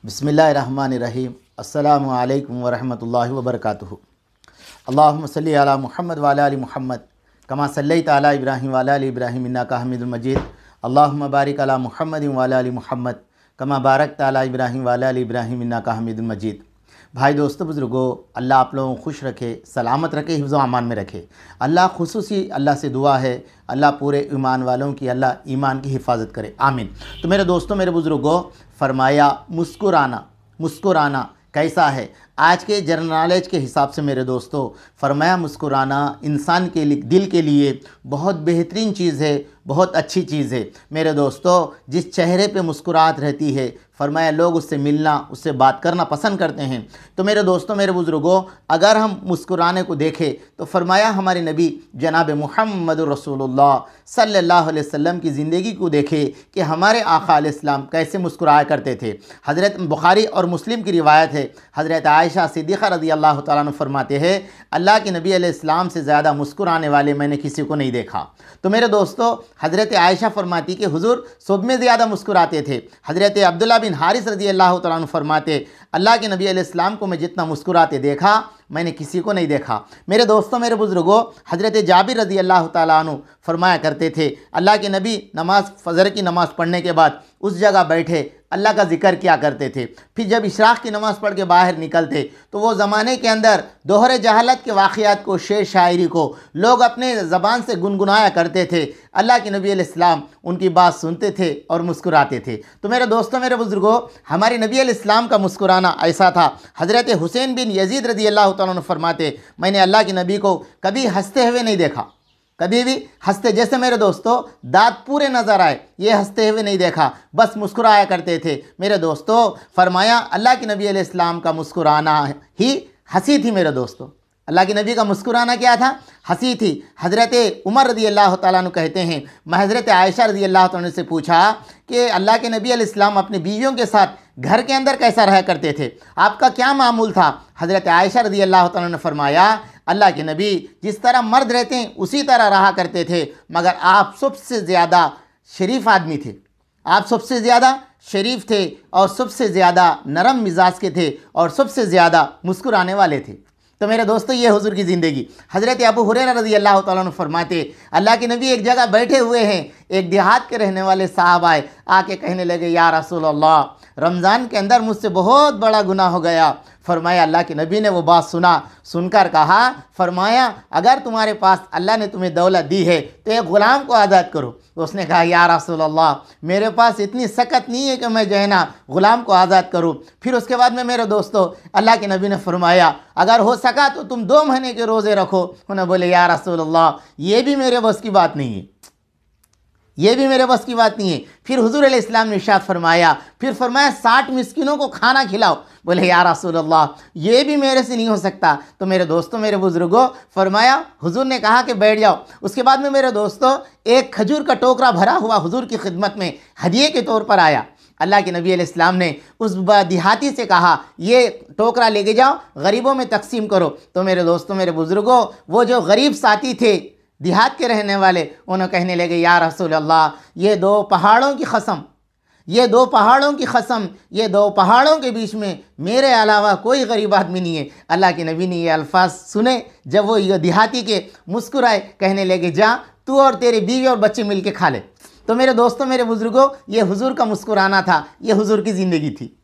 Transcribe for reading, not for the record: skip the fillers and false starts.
बिस्मिल्लाहिर्रहमानिर्रहीम। अस्सलामु अलैकुम वरहमतुल्लाहि वबरकातुहू। अल्लाहुम्मा सल्लि अला मुहम्मद व अला आलि मुहम्मद कमा सल्लैता अला इब्राहीम व अला आलि इब्राहीम इन्नका हमीदुम मजीद। अल्लाहुम्मा बारिक अला मुहम्मद व अला आलि मुहम्मद कमा बारकता अला इब्राहीम व अला आलि इब्राहीम इन्नका हमीदुम मजीद। भाई दोस्तों बुज़ुर्गों, अल्लाह आप लोगों को खुश रखे, सलामत रखे, हिफ्ज़ व अमान में रखे। अल्लाह खुसूसी अल्लाह से दुआ है, अल्लाह पूरे ईमान वालों की अल्लाह ईमान की हिफाजत करे, आमीन। तो मेरे दोस्तों, मेरे बुज़ुर्गों, फरमाया मुस्कुराना कैसा है। आज के जनरल नॉलेज के हिसाब से मेरे दोस्तों, फरमाया मुस्कुराना इंसान के दिल के लिए बहुत बेहतरीन चीज़ है, बहुत अच्छी चीज़ है। मेरे दोस्तों, जिस चेहरे पे मुस्कुराहट रहती है, फरमाया लोग उससे मिलना, उससे बात करना पसंद करते हैं। तो मेरे दोस्तों, मेरे बुज़ुर्गों, अगर हम मुस्कुराने को देखें तो फरमाया हमारे नबी जनाब मुहम्मद रसूलुल्लाह सल्लल्लाहु अलैहि वसल्लम की ज़िंदगी को देखें कि हमारे आका अलैहिस्सलाम कैसे मुस्कुराया करते थे। हज़रत बुखारी और मुस्लिम की रिवायत है, हज़रत आयशा सिद्दीक़ा रज़ी अल्लाह तआला अन्हा फरमाते हैं, अल्लाह के नबी अलैहिस्सलाम से ज़्यादा मुस्कुराने वाले मैंने किसी को नहीं देखा। तो मेरे दोस्तों, हज़रत आयशा फरमाती कि हुज़ूर सब में ज़्यादा मुस्कुराते थे। हज़रत अब्दुल्लाह बिन हारिस रज़ी अल्लाह तआला अन्हु फरमाते, अल्लाह के नबी अलैहिस्सलाम को मैं जितना मुस्कुराते देखा मैंने किसी को नहीं देखा। मेरे दोस्तों, मेरे बुज़ुर्गों, हज़रत जाबिर रज़ी अल्लाह तआला अन्हु फरमाया करते थे, अल्लाह के नबी नमाज फ़जर की नमाज़ पढ़ने के बाद उस जगह बैठे अल्लाह का ज़िक्र किया करते थे। फिर जब इशराक़ की नमाज़ पढ़ के बाहर निकलते तो वो ज़माने के अंदर दोहरे जहालत के वाक़ियात को, शेर शायरी को लोग अपने ज़बान से गुनगुनाया करते थे। अल्लाह के नबी अलैहिस्सलाम उनकी बात सुनते थे और मुस्कुराते थे। तो मेरे दोस्तों, मेरे बुज़ुर्गों, हमारे नबी अलैहिस्सलाम का मुस्कुराना ऐसा था। हज़रत हुसैन बिन यजीद रज़ी अल्लाह तआला अन्हु फरमाते, मैंने अल्लाह के नबी को कभी हंसते हुए नहीं देखा, कभी भी हंसते, जैसे मेरे दोस्तों दांत पूरे नज़र आए, ये हंसते हुए नहीं देखा, बस मुस्कुराया करते थे। मेरे दोस्तों, फरमाया अल्लाह के नबी अलैहिस्सलाम का मुस्कुराना ही हंसी थी। मेरे दोस्तों, अल्लाह के नबी का मुस्कुराना क्या था? हंसी थी। हज़रत उमर रज़ी अल्लाह तआला अन्हु कहते हैं, मैं हज़रत आयशा रज़ी अल्लाह तआला अन्हा से पूछा कि अल्लाह के नबी अलैहिस्सलाम अपनी बीवियों के साथ घर के अंदर कैसा रहा करते थे, आपका क्या मामूल था? हज़रत आयशा रज़ी अल्लाह तआला अन्हा ने फरमाया, अल्लाह के नबी जिस तरह मर्द रहते हैं उसी तरह रहा करते थे, मगर आप सबसे ज़्यादा शरीफ आदमी थे, आप सबसे ज़्यादा शरीफ थे और सबसे ज़्यादा नरम मिजाज के थे और सबसे ज़्यादा मुस्कुराने वाले थे। तो मेरे दोस्तों, ये हुजूर की ज़िंदगी। हज़रत अबू हुरैरा रज़ी अल्लाह तआला अन्हु फरमाते, अल्लाह के नबी एक जगह बैठे हुए हैं, एक देहात के रहने वाले साहब आए, आके कहने लगे, या रसूल अल्लाह, रमज़ान के अंदर मुझसे बहुत बड़ा गुनाह हो गया। फरमाया अल्लाह के नबी ने वो बात सुनकर कहा, फरमाया अगर तुम्हारे पास अल्लाह ने तुम्हें दौलत दी है तो एक ग़ुलाम को आज़ाद करो। तो उसने कहा, या रसूल अल्लाह, मेरे पास इतनी सकत नहीं है कि मैं जो है ना ग़ुलाम को आज़ाद करूँ। फिर उसके बाद में मेरे दोस्तों, अल्लाह के नबी ने फरमाया अगर हो सका तो तुम 2 महीने के रोज़े रखो। उन्हें बोले, या रसूल अल्लाह, ये भी मेरे बस की बात नहीं है, ये भी मेरे बस की बात नहीं है। फिर हुजूर अलैहिस्सलाम ने इरशाद फरमाया, फिर फरमाया 60 मिस्किनों को खाना खिलाओ। बोले, या रसूल अल्लाह, ये भी मेरे से नहीं हो सकता। तो मेरे दोस्तों, मेरे बुज़ुर्गों, फरमाया हुजूर ने कहा कि बैठ जाओ। उसके बाद में मेरे दोस्तों एक खजूर का टोकरा भरा हुआ हुजूर की खिदमत में हदिये के तौर पर आया। अल्लाह के नबी अलैहिस्सलाम ने उस देहाती से कहा, ये टोकरा लेके जाओ, गरीबों में तकसीम करो। तो मेरे दोस्तों, मेरे बुज़ुर्गों, वो जो गरीब साथी थे, देहात के रहने वाले, उन्हें कहने लगे, या रसूल अल्लाह, ये 2 पहाड़ों की कसम, ये 2 पहाड़ों की कसम, ये 2 पहाड़ों के बीच में मेरे अलावा कोई गरीब आदमी नहीं है। अल्लाह के नबी ने ये अल्फाज सुने, जब वो ये देहाती के मुस्कुराए, कहने लगे, जा तू और तेरी बीवी और बच्चे मिल के खा ले। तो मेरे दोस्तों, मेरे बुज़ुर्गों, ये हुजूर का मुस्कुराना था, ये हुजूर की ज़िंदगी थी।